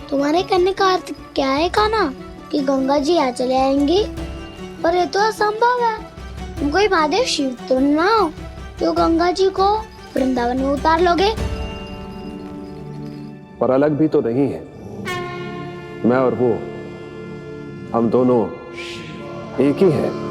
तुम्हारे कहने का अर्थ क्या है कान्हा? कि गंगा जी यहाँ चले आएंगी? पर ये तो असंभव है। तुम कोई महादेव शिव तो ना हो तो गंगा जी को वृंदावन में उतार लोगे? पर अलग भी तो नहीं है। मैं और वो, हम दोनों एक ही हैं।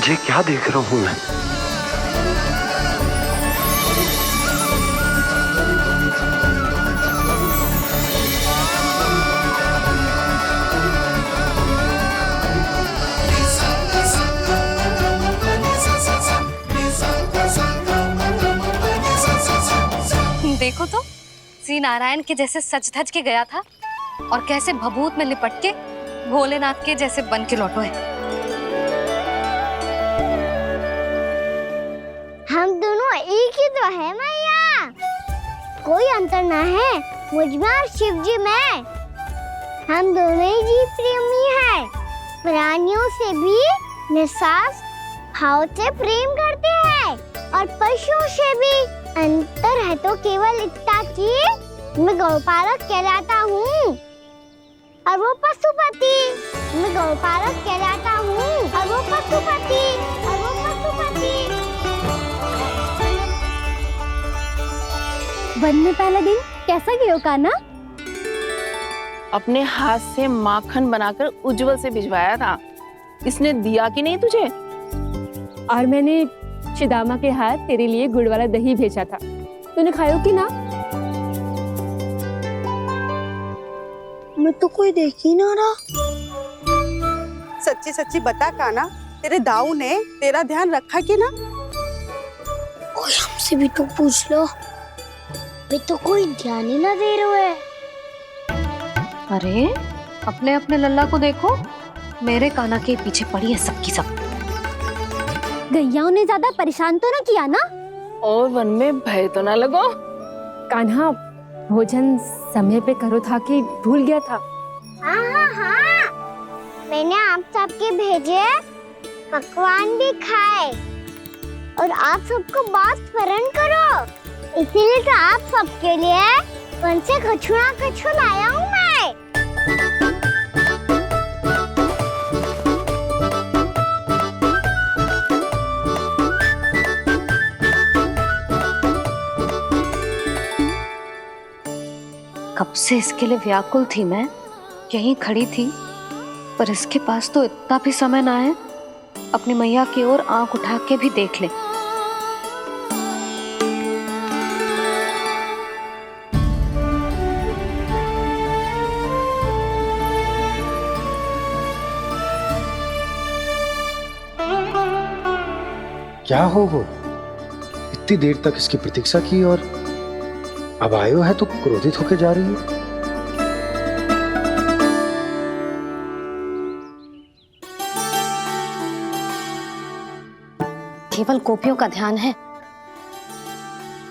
ये क्या देख रहा हूं मैं? देखो तो, श्री नारायण के जैसे सज धज के गया था और कैसे भभूत में लिपट के भोलेनाथ के जैसे बन के लौटो है। हम दोनों एक ही तो है मैया, कोई अंतर ना है मुझ में और शिव जी में। हम दोनों ही जीव प्रेमी हैं, प्राणियों से भी निस्वार्थ भाव से प्रेम करते हैं और पशुओं से भी। अंतर है तो केवल इतना कि मैं गौपालक कहलाता हूँ और वो पशुपति। मैं गौपालक कहलाता हूँ और वो पशुपति। वन में पहला दिन कैसा गया कान्हा? अपने हाथ से माखन बनाकर उज्जवल से भिजवाया था। इसने दिया कि नहीं तुझे? और मैंने शिदामा के हाथ तेरे लिए गुड़ वाला दही भेजा था, तूने खायो कि ना? मैं तो कोई देख ही ना रहा। सच्ची सच्ची बता कान्हा, तेरे दाऊ ने तेरा ध्यान रखा कि ना? कोई हमसे भी तो पूछ लो। पे तो कोई ध्यान ही ना दे रहा है। अरे अपने अपने लल्ला को देखो, मेरे कान्हा के पीछे पड़ी है सबकी सब। गैयाओं ने ज्यादा परेशान तो ना किया ना? और वन में भय तो ना लगो। कान्हा भोजन समय पे करो था कि भूल गया था। हाँ हाँ हाँ, मैंने आप सबके भेजे पकवान भी खाए और आप सबको बात स्मरण करो, इसीलिए तो आप सबके लिए वन से कछु लाया हूँ मैं। कब से इसके लिए व्याकुल थी मैं, यहीं खड़ी थी, पर इसके पास तो इतना भी समय ना है अपनी मैया की ओर आंख उठा के भी देख ले। क्या हो इतनी देर तक इसकी प्रतीक्षा की और अब आयो है तो क्रोधित होकर जा रही है। केवल गोपियों का ध्यान है,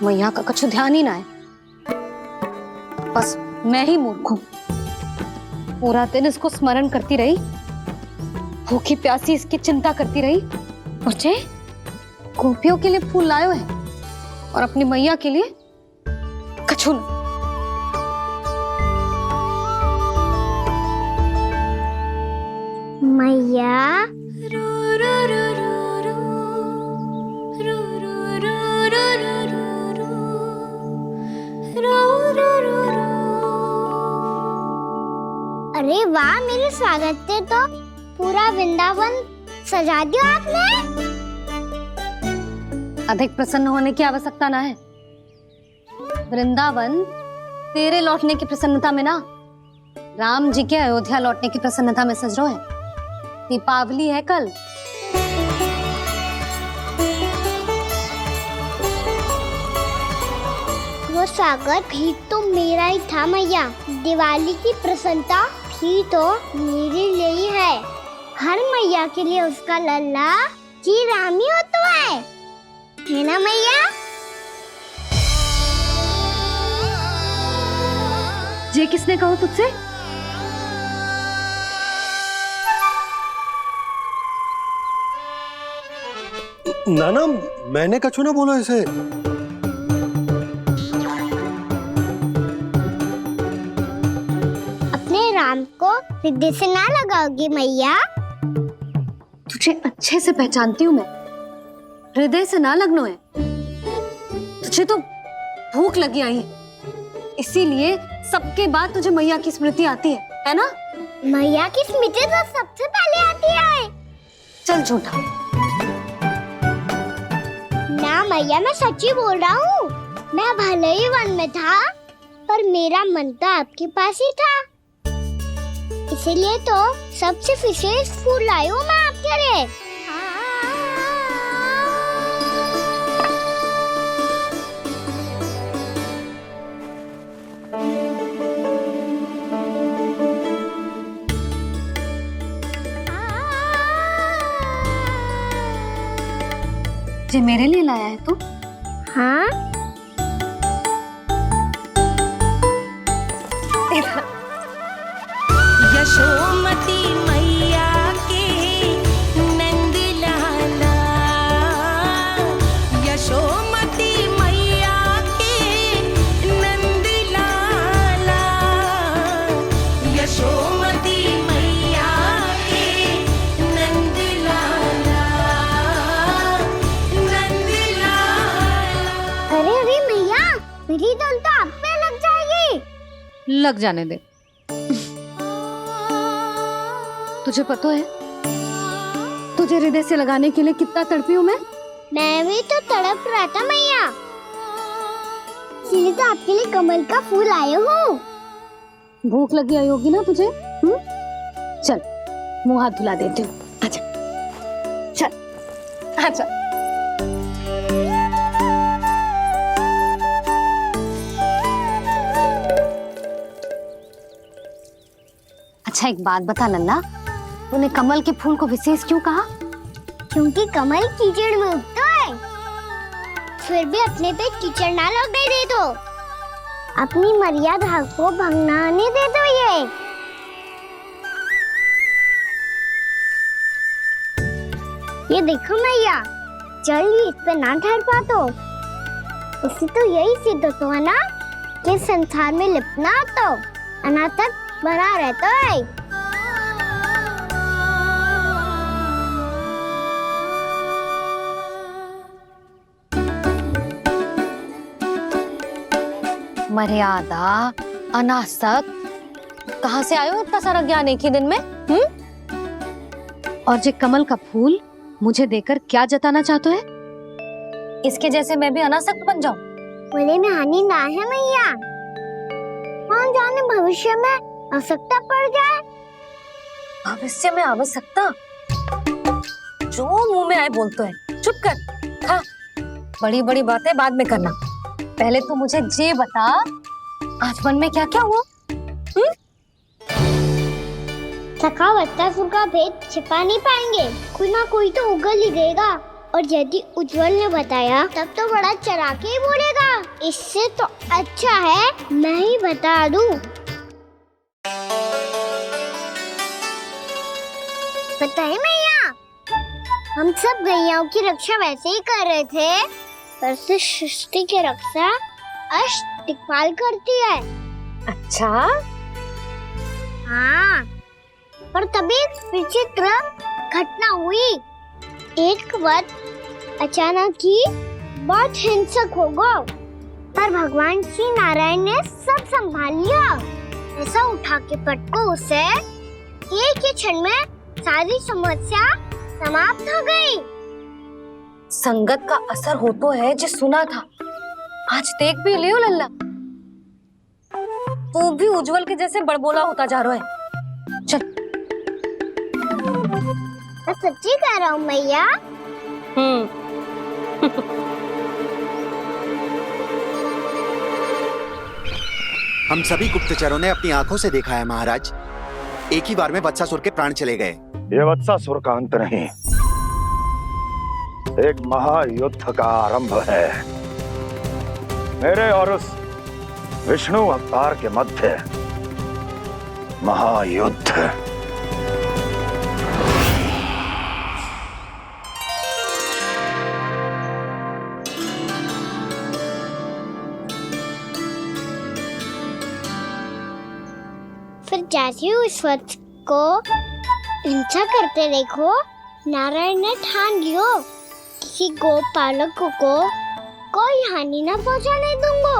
मैया का कुछ ध्यान ही ना है। बस मैं ही मूर्ख हूं, पूरा दिन इसको स्मरण करती रही, भूखी प्यासी इसकी चिंता करती रही, और जे गोपियों के लिए फूल लायो है और अपनी मैया के लिए कछु ना। मैया अरे वाह, मेरे स्वागत से तो पूरा वृंदावन सजा दिया आपने। अधिक प्रसन्न होने की आवश्यकता ना है। वृंदावन तेरे लौटने की प्रसन्नता में ना, राम जी के अयोध्या लौटने की प्रसन्नता में सज रहा है। दीपावली है कल। वो स्वागत भी तो मेरा ही था मैया। दिवाली की प्रसन्नता भी तो मेरे लिए ही है। हर मैया के लिए उसका लल्ला जी राम ही होता है ना मैया? ये किसने कहा तुझसे? नाना, मैंने कछु ना बोलो इसे। अपने राम को हृदय से ना लगाओगी मैया? तुझे अच्छे से पहचानती हूँ मैं, हृदय से ना लगनो है। तुझे तो भूख लगी आई है, इसीलिए सबके बाद तुझे मैया की स्मृति आती है ना? मैया की स्मृति तो सबसे पहले आती है। चल झूठा। ना मैया, मैं सच्ची बोल रहा हूँ। मैं भले ही वन में था, पर मेरा मन तो आपके पास ही था। इसीलिए तो सबसे विशेष फूल लाई हूँ मैं आपके लिए। ये मेरे लिए लाया है तू? हाँ। यशोमती मैया के नंद लाला, यशोमती मैया के नंद लाला, यशोमती मैया के नंद लाला, नंद लाला। अरे अरे मैया, मेरी धुन तो आप पे लग जाएगी। लग जाने दे। तुझे पता है तुझे हृदय से लगाने के लिए कितना तड़पी हूँ मैं? मैं भी तो तड़प रहा था मैया, इसीलिए तो आपके लिए कमल का फूल आया हूँ। भूख लगी आई होगी ना तुझे? चल मुंह हाथ धुला देती हूँ। आजा, चल आजा। अच्छा एक बात बता लल्ला, तूने कमल के फूल को विशेष क्यों कहा? क्योंकि कमल कीचड़ में उगता है, फिर भी अपने पे कीचड़ ना लगने दे दो। अपनी मर्यादा को भंगना नहीं दे दो। ये देखो मैया, जल भी इस पे ना ठहर पा तो उससे तो यही सिद्ध होता है ना कि संसार में लिपना तो अनाथ तक बना रहता है। मर्यादा, अनासक, कहाँ से आयो इतना सारा ज्ञान एक ही दिन में? और जे कमल का फूल मुझे देकर क्या जताना चाहते है? इसके जैसे मैं भी अनासक्त बन जाऊं? बोले में हानि ना है मैया, कौन जाने भविष्य में आवश्यकता पड़ जाए। भविष्य में आवश्यकता? जो मुंह में आए बोलते हैं, चुप कर। हाँ, बड़ी बड़ी बातें बाद में करना, पहले तो मुझे ये बता आज मन में क्या क्या हुआ? सखावत्तासुर का भेद छिपा नहीं पाएंगे, कोई ना कोई तो उगल ही देगा। और यदि उज्जवल ने बताया तब तो बड़ा चढ़ा के ही बोलेगा। इससे तो अच्छा है मैं ही बता दूं। पता है मैया, हम सब गैयाओं की रक्षा वैसे ही कर रहे थे, पर से सृष्टि की रक्षा अष्ट दिक्पाल करती है। अच्छा? हाँ, पर तभी विचित्र घटना हुई। एक वक्त अचानक ही बहुत हिंसक हो गया, पर भगवान श्री नारायण ने सब संभाल लिया। ऐसा उठा के पटको उसे, एक ही क्षण में सारी समस्या समाप्त हो गई। संगत का असर हो तो है, जो सुना था आज देख भी लियो लल्ला। तू भी उज्जवल के जैसे बड़बोला होता जा रहा है। चल। मैं सच्ची कह रहा हूँ मैया। हम सभी गुप्तचरों ने अपनी आंखों से देखा है महाराज, एक ही बार में वत्सासुर के प्राण चले गए। ये वत्सासुर का अंत नहीं, एक महायुद्ध का आरंभ है। मेरे और उस विष्णु अवतार के मध्य महायुद्ध। फिर जैसे ही उस वक्त को हिंसा करते देखो, नारायण ने ठान लियो किसी गोपालक को कोई हानि न पहुंचाने दूंगा।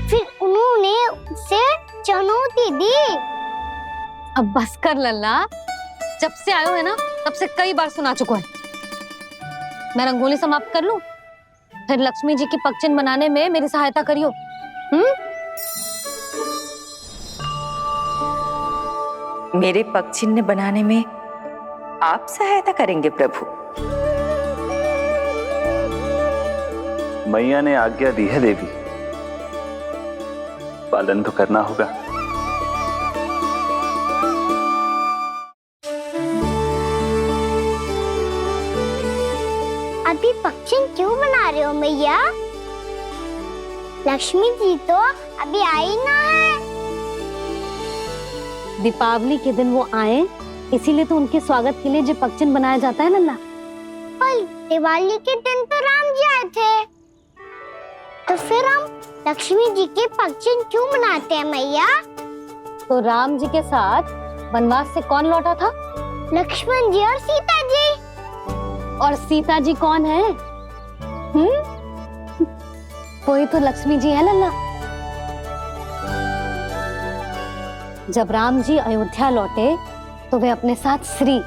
फिर उन्होंने उसे चुनौती दी। अब बस कर लल्ला, जब से आयो है ना तब से कई बार सुना चुका है। मैं रंगोली समाप्त कर लूं, फिर लक्ष्मी जी की पगचिन बनाने में मेरी सहायता करियो। मेरे पग चिन्ह बनाने में आप सहायता करेंगे प्रभु? मैया ने आज्ञा दी है देवी, पालन तो करना होगा। अभी पक्षी क्यों बना रहे हो मैया? लक्ष्मी जी तो अभी आई ना है। दीपावली के दिन वो आए, इसीलिए तो उनके स्वागत के लिए जो पगचिन बनाया जाता है लल्ला। पर दिवाली के दिन तो राम जी आए थे, तो फिर हम लक्ष्मी जी के पगचिन क्यों बनाते हैं मैया? तो राम जी के साथ वनवास से कौन लौटा था? लक्ष्मण जी और सीता जी। और सीता जी कौन है? कोई तो लक्ष्मी जी है लल्ला। जब राम जी अयोध्या लौटे तो वे अपने साथ श्री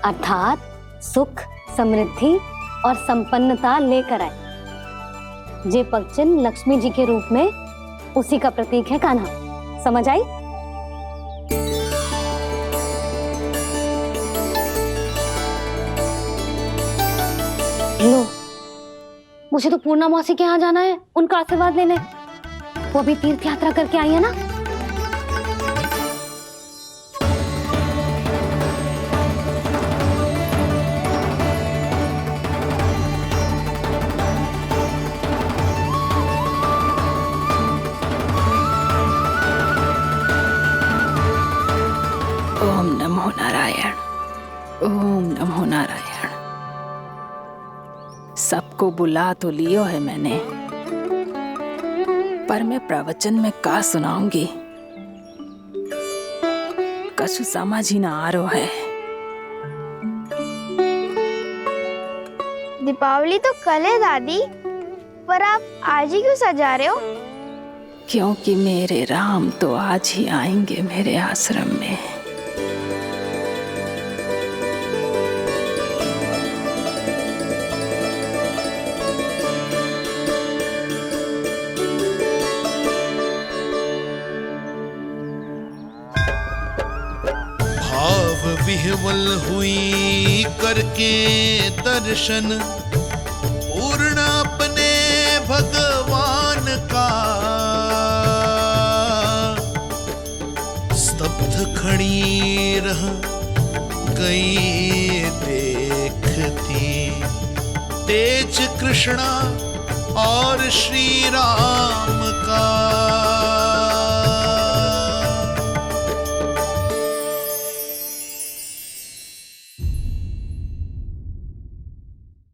अर्थात सुख, समृद्धि और संपन्नता लेकर आए। ये पगचिन लक्ष्मी जी के रूप में उसी का प्रतीक है कान्हा। समझ आई? लो, मुझे तो पूर्णा मौसी के यहाँ जाना है, उनका आशीर्वाद लेने। वो भी तीर्थ यात्रा करके आई है ना। ओम नमो नारायण। सबको बुला तो लियो है मैंने, पर मैं प्रवचन में का सुनाऊंगी, कछु समझ ही ना आ रहा है। दीपावली तो कल है दादी, पर आप आज ही क्यों सजा रहे हो? क्योंकि मेरे राम तो आज ही आएंगे मेरे आश्रम में। भाव विह्वल हुई करके दर्शन, पूर्ण अपने भगवान का, स्तब्ध खड़ी रह गई देखती, तेज कृष्णा और श्री राम का।